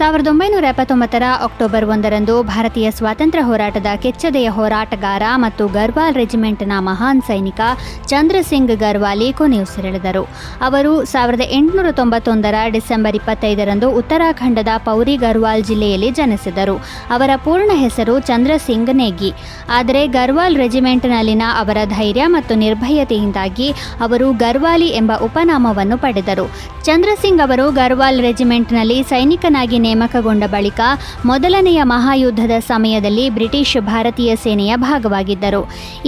1979 October 1ರಂದು ಭಾರತೀಯ ಸ್ವಾತಂತ್ರ್ಯ ಹೋರಾಟದ ಕೆಚ್ಚೆದೆಯ ಹೋರಾಟಗಾರ ಮತ್ತು ಗರ್ವಾಲ್ ರೆಜಿಮೆಂಟ್ನ ಮಹಾನ್ ಸೈನಿಕ ಚಂದ್ರಸಿಂಗ್ ಗರ್ವಾಲಿ ಕೊನೆಯುಸಿರೆಳೆದರು. ಅವರು 1891 ಡಿಸೆಂಬರ್ 25ರಂದು ಉತ್ತರಾಖಂಡದ ಪೌರಿ ಗರ್ವಾಲ್ ಜಿಲ್ಲೆಯಲ್ಲಿ ಜನಿಸಿದರು. ಅವರ ಪೂರ್ಣ ಹೆಸರು ಚಂದ್ರಸಿಂಗ್ ನೇಗಿ. ಆದರೆ ಗರ್ವಾಲ್ ರೆಜಿಮೆಂಟ್ನಲ್ಲಿನ ಅವರ ಧೈರ್ಯ ಮತ್ತು ನಿರ್ಭಯತೆಯಿಂದಾಗಿ ಅವರು ಗರ್ವಾಲಿ ಎಂಬ ಉಪನಾಮವನ್ನು ಪಡೆದರು. ಚಂದ್ರಸಿಂಗ್ ಅವರು ಗರ್ವಾಲ್ ರೆಜಿಮೆಂಟ್ನಲ್ಲಿ ಸೈನಿಕನಾಗಿ ನೇಮಕಗೊಂಡ ಬಳಿಕ ಮೊದಲನೆಯ ಮಹಾಯುದ್ಧದ ಸಮಯದಲ್ಲಿ ಬ್ರಿಟಿಷ್ ಭಾರತೀಯ ಸೇನೆಯ ಭಾಗವಾಗಿದ್ದರು.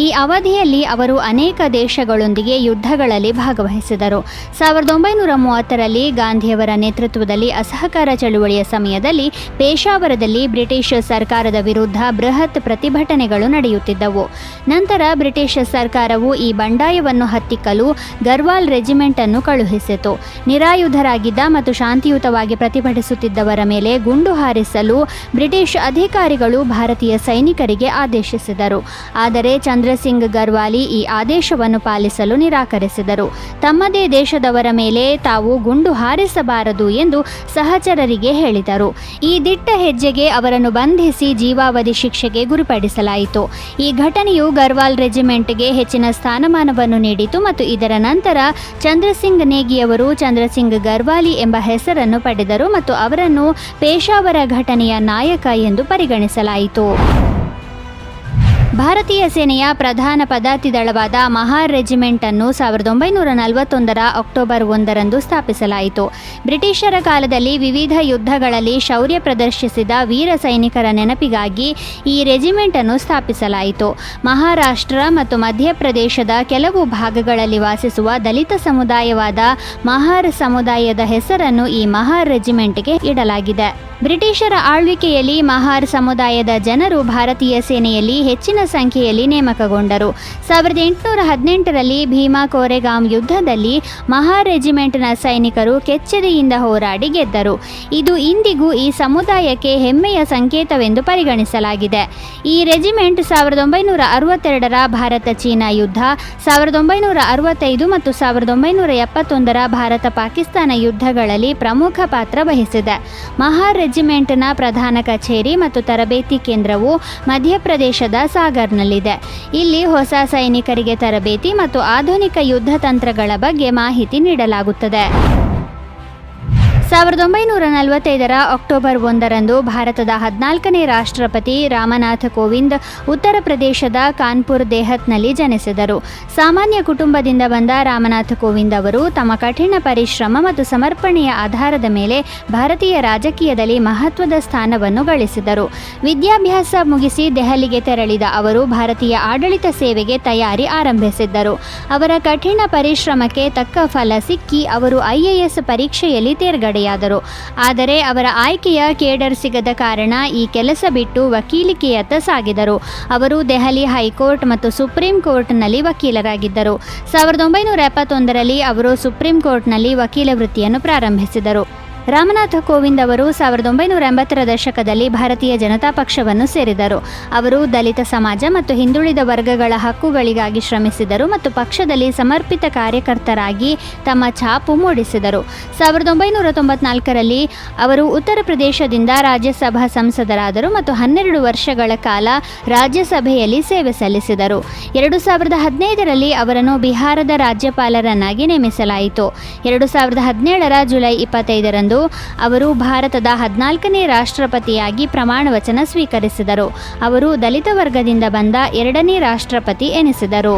ಈ ಅವಧಿಯಲ್ಲಿ ಅವರು ಅನೇಕ ದೇಶಗಳೊಂದಿಗೆ ಯುದ್ಧಗಳಲ್ಲಿ ಭಾಗವಹಿಸಿದರು. 1930ರಲ್ಲಿ ಗಾಂಧಿಯವರ ನೇತೃತ್ವದಲ್ಲಿ ಅಸಹಕಾರ ಚಳುವಳಿಯ ಸಮಯದಲ್ಲಿ ಪೇಶಾವರದಲ್ಲಿ ಬ್ರಿಟಿಷ್ ಸರ್ಕಾರದ ವಿರುದ್ಧ ಬೃಹತ್ ಪ್ರತಿಭಟನೆಗಳು ನಡೆಯುತ್ತಿದ್ದವು. ನಂತರ ಬ್ರಿಟಿಷ್ ಸರ್ಕಾರವು ಈ ಬಂಡಾಯವನ್ನು ಹತ್ತಿಕ್ಕಲು ಗರ್ವಾಲ್ ರೆಜಿಮೆಂಟ್ ಅನ್ನು ಕಳುಹಿಸಿತು. ನಿರಾಯುಧರಾಗಿದ್ದ ಮತ್ತು ಶಾಂತಿಯುತವಾಗಿ ಪ್ರತಿಭಟಿಸುತ್ತಿದ್ದವರ ಮೇಲೆ ಗುಂಡು ಹಾರಿಸಲು ಬ್ರಿಟಿಷ್ ಅಧಿಕಾರಿಗಳು ಭಾರತೀಯ ಸೈನಿಕರಿಗೆ ಆದೇಶಿಸಿದರು. ಆದರೆ ಚಂದ್ರಸಿಂಗ್ ಗರ್ವಾಲಿ ಈ ಆದೇಶವನ್ನು ಪಾಲಿಸಲು ನಿರಾಕರಿಸಿದರು. ತಮ್ಮದೇ ದೇಶದವರ ಮೇಲೆ ತಾವು ಗುಂಡು ಹಾರಿಸಬಾರದು ಎಂದು ಸಹಚರರಿಗೆ ಹೇಳಿದರು. ಈ ದಿಟ್ಟ ಹೆಜ್ಜೆಗೆ ಅವರನ್ನು ಬಂಧಿಸಿ ಜೀವಾವಧಿ ಶಿಕ್ಷೆಗೆ ಗುರಿಪಡಿಸಲಾಯಿತು. ಈ ಘಟನೆಯು ಗರ್ವಾಲ್ ರೆಜಿಮೆಂಟ್ಗೆ ಹೆಚ್ಚಿನ ಸ್ಥಾನಮಾನವನ್ನು ನೀಡಿತು ಮತ್ತು ಇದರ ನಂತರ ಚಂದ್ರಸಿಂಗ್ ನೇಗಿಯವರು ಚಂದ್ರಸಿಂಗ್ ಗರ್ವಾಲಿ ಎಂಬ ಹೆಸರನ್ನು ಪಡೆದರು ಮತ್ತು ಅವರನ್ನು ಪೇಶಾವರ ಘಟನೆಯ ನಾಯಕ ಎಂದು ಪರಿಗಣಿಸಲಾಯಿತು. ಭಾರತೀಯ ಸೇನೆಯ ಪ್ರಧಾನ ಪದಾತಿ ದಳವಾದ ಮಹಾರ್ ರೆಜಿಮೆಂಟ್ ಅನ್ನು 1941 ಅಕ್ಟೋಬರ್ 1ರಂದು ಸ್ಥಾಪಿಸಲಾಯಿತು. ಬ್ರಿಟಿಷರ ಕಾಲದಲ್ಲಿ ವಿವಿಧ ಯುದ್ಧಗಳಲ್ಲಿ ಶೌರ್ಯ ಪ್ರದರ್ಶಿಸಿದ ವೀರ ಸೈನಿಕರ ನೆನಪಿಗಾಗಿ ಈ ರೆಜಿಮೆಂಟ್ ಅನ್ನು ಸ್ಥಾಪಿಸಲಾಯಿತು. ಮಹಾರಾಷ್ಟ್ರ ಮತ್ತು ಮಧ್ಯಪ್ರದೇಶದ ಕೆಲವು ಭಾಗಗಳಲ್ಲಿ ವಾಸಿಸುವ ದಲಿತ ಸಮುದಾಯವಾದ ಮಹಾರ್ ಸಮುದಾಯದ ಹೆಸರನ್ನು ಈ ಮಹಾರ್ ರೆಜಿಮೆಂಟ್ಗೆ ಇಡಲಾಗಿದೆ. ಬ್ರಿಟಿಷರ ಆಳ್ವಿಕೆಯಲ್ಲಿ ಮಹಾರ್ ಸಮುದಾಯದ ಜನರು ಭಾರತೀಯ ಸೇನೆಯಲ್ಲಿ ಹೆಚ್ಚಿನ ಸಂಖ್ಯೆಯಲ್ಲಿ ನೇಮಕಗೊಂಡರು. 1818ರಲ್ಲಿ ಭೀಮಾ ಕೋರೆಗಾಮ್ ಯುದ್ಧದಲ್ಲಿ ಮಹಾರ್ ರೆಜಿಮೆಂಟ್ನ ಸೈನಿಕರು ಕೆಚ್ಚೆದೆಯಿಂದ ಹೋರಾಡಿ ಗೆದ್ದರು. ಇದು ಇಂದಿಗೂ ಈ ಸಮುದಾಯಕ್ಕೆ ಹೆಮ್ಮೆಯ ಸಂಕೇತವೆಂದು ಪರಿಗಣಿಸಲಾಗಿದೆ. ಈ ರೆಜಿಮೆಂಟ್ 1962ರ ಭಾರತ ಚೀನಾ ಯುದ್ಧ, 1965 ಮತ್ತು 1971ರ ಭಾರತ ಪಾಕಿಸ್ತಾನ ಯುದ್ಧಗಳಲ್ಲಿ ಪ್ರಮುಖ ಪಾತ್ರ ವಹಿಸಿದೆ. ಮಹಾರ್ ರೆಜಿಮೆಂಟ್ನ ಪ್ರಧಾನ ಕಚೇರಿ ಮತ್ತು ತರಬೇತಿ ಕೇಂದ್ರವು ಮಧ್ಯಪ್ರದೇಶದ ಸಾಗರ್ನಲ್ಲಿದೆ. ಇಲ್ಲಿ ಹೊಸ ಸೈನಿಕರಿಗೆ ತರಬೇತಿ ಮತ್ತು ಆಧುನಿಕ ಯುದ್ಧ ತಂತ್ರಗಳ ಬಗ್ಗೆ ಮಾಹಿತಿ ನೀಡಲಾಗುತ್ತದೆ. 1945ರ ಅಕ್ಟೋಬರ್ 1ರಂದು ಭಾರತದ 14ನೇ ರಾಷ್ಟ್ರಪತಿ ರಾಮನಾಥ ಕೋವಿಂದ್ ಉತ್ತರ ಪ್ರದೇಶದ ಕಾನ್ಪುರ್ ದೇಹತ್ನಲ್ಲಿ ಜನಿಸಿದರು. ಸಾಮಾನ್ಯ ಕುಟುಂಬದಿಂದ ಬಂದ ರಾಮನಾಥ ಕೋವಿಂದ್ ಅವರು ತಮ್ಮ ಕಠಿಣ ಪರಿಶ್ರಮ ಮತ್ತು ಸಮರ್ಪಣೆಯ ಆಧಾರದ ಮೇಲೆ ಭಾರತೀಯ ರಾಜಕೀಯದಲ್ಲಿ ಮಹತ್ವದ ಸ್ಥಾನವನ್ನು ಗಳಿಸಿದರು. ವಿದ್ಯಾಭ್ಯಾಸ ಮುಗಿಸಿ ದೆಹಲಿಗೆ ತೆರಳಿದ ಅವರು ಭಾರತೀಯ ಆಡಳಿತ ಸೇವೆಗೆ ತಯಾರಿ ಆರಂಭಿಸಿದ್ದರು. ಅವರ ಕಠಿಣ ಪರಿಶ್ರಮಕ್ಕೆ ತಕ್ಕ ಫಲ ಸಿಕ್ಕಿ ಅವರು IAS ಪರೀಕ್ಷೆಯಲ್ಲಿ ತೇರ್ಗಡೆಯಾದರು. ಆದರೆ ಅವರ ಆಯ್ಕೆಯ ಕೇಡರ್ ಸಿಗದ ಕಾರಣ ಈ ಕೆಲಸ ಬಿಟ್ಟು ವಕೀಲಿಕೆಯತ್ತ ಸಾಗಿದರು. ಅವರು ದೆಹಲಿ ಹೈಕೋರ್ಟ್ ಮತ್ತು ಸುಪ್ರೀಂ ಕೋರ್ಟ್ನಲ್ಲಿ ವಕೀಲರಾಗಿದ್ದರು. 1971ರಲ್ಲಿ ಅವರು ಸುಪ್ರೀಂ ಕೋರ್ಟ್ನಲ್ಲಿ ವಕೀಲ ವೃತ್ತಿಯನ್ನು ಪ್ರಾರಂಭಿಸಿದರು. ರಾಮನಾಥ ಕೋವಿಂದ್ ಅವರು 1980ರ ದಶಕದಲ್ಲಿ ಭಾರತೀಯ ಜನತಾ ಪಕ್ಷವನ್ನು ಸೇರಿದರು. ಅವರು ದಲಿತ ಸಮಾಜ ಮತ್ತು ಹಿಂದುಳಿದ ವರ್ಗಗಳ ಹಕ್ಕುಗಳಿಗಾಗಿ ಶ್ರಮಿಸಿದರು ಮತ್ತು ಪಕ್ಷದಲ್ಲಿ ಸಮರ್ಪಿತ ಕಾರ್ಯಕರ್ತರಾಗಿ ತಮ್ಮ ಛಾಪು ಮೂಡಿಸಿದರು. 1994ರಲ್ಲಿ ಅವರು ಉತ್ತರ ಪ್ರದೇಶದಿಂದ ರಾಜ್ಯಸಭಾ ಸಂಸದರಾದರು ಮತ್ತು 12 ವರ್ಷಗಳ ಕಾಲ ರಾಜ್ಯಸಭೆಯಲ್ಲಿ ಸೇವೆ ಸಲ್ಲಿಸಿದರು. 2015ರಲ್ಲಿ ಅವರನ್ನು ಬಿಹಾರದ ರಾಜ್ಯಪಾಲರನ್ನಾಗಿ ನೇಮಿಸಲಾಯಿತು. 2017ರ ಜುಲೈ 25ರಂದು ಅವರು ಭಾರತದ 14ನೇ ರಾಷ್ಟ್ರಪತಿಯಾಗಿ ಪ್ರಮಾಣ ವಚನ ಸ್ವೀಕರಿಸಿದರು. ಅವರು ದಲಿತ ವರ್ಗದಿಂದ ಬಂದ 2ನೇ ರಾಷ್ಟ್ರಪತಿ ಎನಿಸಿದರು.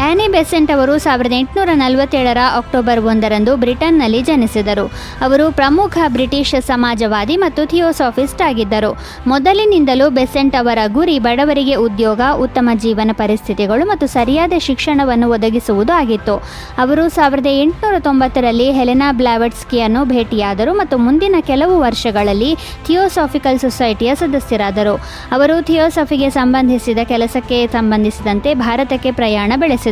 ಆ್ಯನಿ ಬೆಸೆಂಟ್ ಅವರು 1847ರ ಅಕ್ಟೋಬರ್ 1ರಂದು ಬ್ರಿಟನ್ನಲ್ಲಿ ಜನಿಸಿದರು. ಅವರು ಪ್ರಮುಖ ಬ್ರಿಟಿಷ್ ಸಮಾಜವಾದಿ ಮತ್ತು ಥಿಯೋಸಾಫಿಸ್ಟ್ ಆಗಿದ್ದರು. ಮೊದಲಿನಿಂದಲೂ ಬೆಸೆಂಟ್ ಅವರ ಗುರಿ ಬಡವರಿಗೆ ಉದ್ಯೋಗ, ಉತ್ತಮ ಜೀವನ ಪರಿಸ್ಥಿತಿಗಳು ಮತ್ತು ಸರಿಯಾದ ಶಿಕ್ಷಣವನ್ನು ಒದಗಿಸುವುದು ಆಗಿತ್ತು. ಅವರು 1890ರಲ್ಲಿ ಹೆಲೆನಾ ಬ್ಲಾವಟ್ಸ್ಕಿಯನ್ನು ಭೇಟಿಯಾದರು ಮತ್ತು ಮುಂದಿನ ಕೆಲವು ವರ್ಷಗಳಲ್ಲಿ ಥಿಯೋಸಾಫಿಕಲ್ ಸೊಸೈಟಿಯ ಸದಸ್ಯರಾದರು. ಅವರು ಥಿಯೋಸಾಫಿಗೆ ಸಂಬಂಧಿಸಿದ ಕೆಲಸಕ್ಕೆ ಸಂಬಂಧಿಸಿದಂತೆ ಭಾರತಕ್ಕೆ ಪ್ರಯಾಣ ಬೆಳೆಸಿದರು.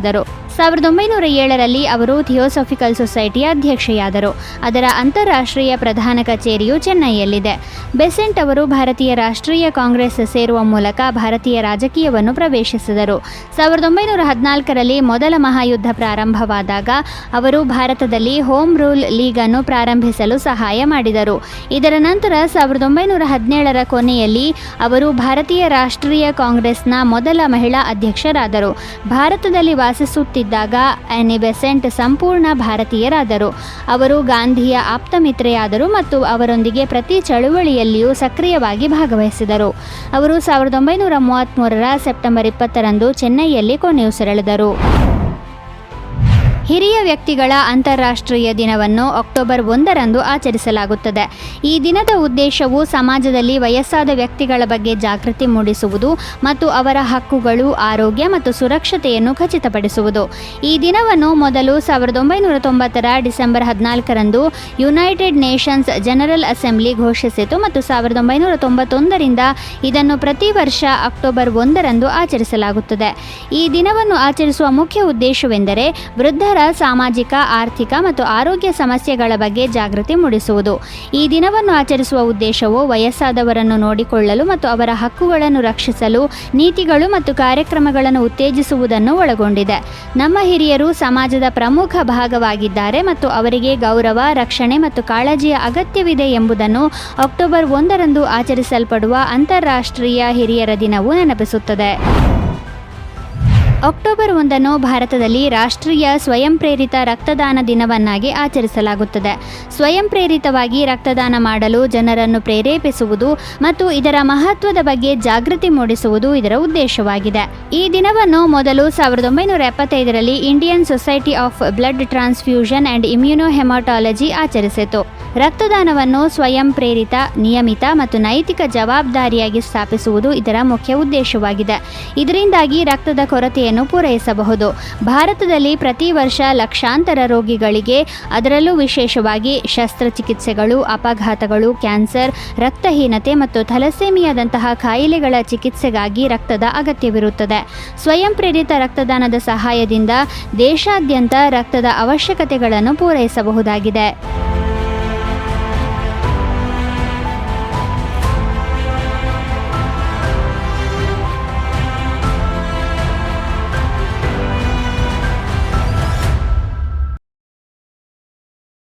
1907ರಲ್ಲಿ ಅವರು ಥಿಯೋಸಾಫಿಕಲ್ ಸೊಸೈಟಿಯ ಅಧ್ಯಕ್ಷೆಯಾದರು. ಅದರ ಅಂತಾರಾಷ್ಟ್ರೀಯ ಪ್ರಧಾನ ಕಚೇರಿಯು ಚೆನ್ನೈಯಲ್ಲಿದೆ. ಬೆಸೆಂಟ್ ಅವರು ಭಾರತೀಯ ರಾಷ್ಟ್ರೀಯ ಕಾಂಗ್ರೆಸ್ ಸೇರುವ ಮೂಲಕ ಭಾರತೀಯ ರಾಜಕೀಯವನ್ನು ಪ್ರವೇಶಿಸಿದರು. 1914ರಲ್ಲಿ ಮೊದಲ ಮಹಾಯುದ್ಧ ಪ್ರಾರಂಭವಾದಾಗ ಅವರು ಭಾರತದಲ್ಲಿ ಹೋಮ್ ರೂಲ್ ಲೀಗ್ ಅನ್ನು ಪ್ರಾರಂಭಿಸಲು ಸಹಾಯ ಮಾಡಿದರು. ಇದರ ನಂತರ 1917ರ ಕೊನೆಯಲ್ಲಿ ಅವರು ಭಾರತೀಯ ರಾಷ್ಟ್ರೀಯ ಕಾಂಗ್ರೆಸ್ನ ಮೊದಲ ಮಹಿಳಾ ಅಧ್ಯಕ್ಷರಾದರು. ಭಾರತದಲ್ಲಿ ವಾಸಿಸುತ್ತಿದ್ದಾಗ ಆನಿ ಬೆಸೆಂಟ್ ಸಂಪೂರ್ಣ ಭಾರತೀಯರಾದರು. ಅವರು ಗಾಂಧಿಯ ಆಪ್ತ ಮಿತ್ರೆಯಾದರು ಮತ್ತು ಅವರೊಂದಿಗೆ ಪ್ರತಿ ಚಳುವಳಿಯಲ್ಲಿಯೂ ಸಕ್ರಿಯವಾಗಿ ಭಾಗವಹಿಸಿದರು. ಅವರು 1933ರ ಸೆಪ್ಟೆಂಬರ್ 20ರಂದು ಚೆನ್ನೈಯಲ್ಲಿ ಕೊನೆಯುಸಿರೆಳೆದರು. ಹಿರಿಯ ವ್ಯಕ್ತಿಗಳ ಅಂತಾರಾಷ್ಟ್ರೀಯ ದಿನವನ್ನು ಅಕ್ಟೋಬರ್ 1ರಂದು ಆಚರಿಸಲಾಗುತ್ತದೆ. ಈ ದಿನದ ಉದ್ದೇಶವು ಸಮಾಜದಲ್ಲಿ ವಯಸ್ಸಾದ ವ್ಯಕ್ತಿಗಳ ಬಗ್ಗೆ ಜಾಗೃತಿ ಮೂಡಿಸುವುದು ಮತ್ತು ಅವರ ಹಕ್ಕುಗಳು, ಆರೋಗ್ಯ ಮತ್ತು ಸುರಕ್ಷತೆಯನ್ನು ಖಚಿತಪಡಿಸುವುದು. ಈ ದಿನವನ್ನು ಮೊದಲು 1990ರ ಡಿಸೆಂಬರ್ 14ರಂದು ಯುನೈಟೆಡ್ ನೇಷನ್ಸ್ ಜನರಲ್ ಅಸೆಂಬ್ಲಿ ಘೋಷಿಸಿತು ಮತ್ತು 1991ರಿಂದ ಇದನ್ನು ಪ್ರತಿ ವರ್ಷ ಅಕ್ಟೋಬರ್ 1ರಂದು ಆಚರಿಸಲಾಗುತ್ತದೆ. ಈ ದಿನವನ್ನು ಆಚರಿಸುವ ಮುಖ್ಯ ಉದ್ದೇಶವೆಂದರೆ ವೃದ್ಧರ ಸಾಮಾಜಿಕ, ಆರ್ಥಿಕ ಮತ್ತು ಆರೋಗ್ಯ ಸಮಸ್ಯೆಗಳ ಬಗ್ಗೆ ಜಾಗೃತಿ ಮೂಡಿಸುವುದು. ಈ ದಿನವನ್ನು ಆಚರಿಸುವ ಉದ್ದೇಶವು ವಯಸ್ಸಾದವರನ್ನು ನೋಡಿಕೊಳ್ಳಲು ಮತ್ತು ಅವರ ಹಕ್ಕುಗಳನ್ನು ರಕ್ಷಿಸಲು ನೀತಿಗಳು ಮತ್ತು ಕಾರ್ಯಕ್ರಮಗಳನ್ನು ಉತ್ತೇಜಿಸುವುದನ್ನು ಒಳಗೊಂಡಿದೆ. ನಮ್ಮ ಹಿರಿಯರು ಸಮಾಜದ ಪ್ರಮುಖ ಭಾಗವಾಗಿದ್ದಾರೆ ಮತ್ತು ಅವರಿಗೆ ಗೌರವ, ರಕ್ಷಣೆ ಮತ್ತು ಕಾಳಜಿಯ ಅಗತ್ಯವಿದೆ ಎಂಬುದನ್ನು ಅಕ್ಟೋಬರ್ 1ರಂದು ಆಚರಿಸಲ್ಪಡುವ ಅಂತಾರಾಷ್ಟ್ರೀಯ ಹಿರಿಯರ ದಿನವು ನೆನಪಿಸುತ್ತದೆ. ಅಕ್ಟೋಬರ್ 1ನ್ನು ಭಾರತದಲ್ಲಿ ರಾಷ್ಟ್ರೀಯ ಸ್ವಯಂ ಪ್ರೇರಿತ ರಕ್ತದಾನ ದಿನವನ್ನಾಗಿ ಆಚರಿಸಲಾಗುತ್ತದೆ. ಸ್ವಯಂ ಪ್ರೇರಿತವಾಗಿ ರಕ್ತದಾನ ಮಾಡಲು ಜನರನ್ನು ಪ್ರೇರೇಪಿಸುವುದು ಮತ್ತು ಇದರ ಮಹತ್ವದ ಬಗ್ಗೆ ಜಾಗೃತಿ ಮೂಡಿಸುವುದು ಇದರ ಉದ್ದೇಶವಾಗಿದೆ. ಈ ದಿನವನ್ನು ಮೊದಲು 1975ರಲ್ಲಿ Indian Society of Blood Transfusion and Immunohaematology ಆಚರಿಸಿತು. ರಕ್ತದಾನವನ್ನು ಸ್ವಯಂ ಪ್ರೇರಿತ, ನಿಯಮಿತ ಮತ್ತು ನೈತಿಕ ಜವಾಬ್ದಾರಿಯಾಗಿ ಸ್ಥಾಪಿಸುವುದು ಇದರ ಮುಖ್ಯ ಉದ್ದೇಶವಾಗಿದೆ. ಇದರಿಂದಾಗಿ ರಕ್ತದ ಕೊರತೆಯನ್ನು ಪೂರೈಸಬಹುದು. ಭಾರತದಲ್ಲಿ ಪ್ರತಿ ವರ್ಷ ಲಕ್ಷಾಂತರ ರೋಗಿಗಳಿಗೆ, ಅದರಲ್ಲೂ ವಿಶೇಷವಾಗಿ ಶಸ್ತ್ರಚಿಕಿತ್ಸೆಗಳು, ಅಪಘಾತಗಳು, ಕ್ಯಾನ್ಸರ್, ರಕ್ತಹೀನತೆ ಮತ್ತು ಥಲಸೇಮಿಯಾದಂತಹ ಕಾಯಿಲೆಗಳ ಚಿಕಿತ್ಸೆಗಾಗಿ ರಕ್ತದ ಅಗತ್ಯವಿರುತ್ತದೆ. ಸ್ವಯಂ ಪ್ರೇರಿತ ರಕ್ತದಾನದ ಸಹಾಯದಿಂದ ದೇಶಾದ್ಯಂತ ರಕ್ತದ ಅವಶ್ಯಕತೆಗಳನ್ನು ಪೂರೈಸಬಹುದಾಗಿದೆ.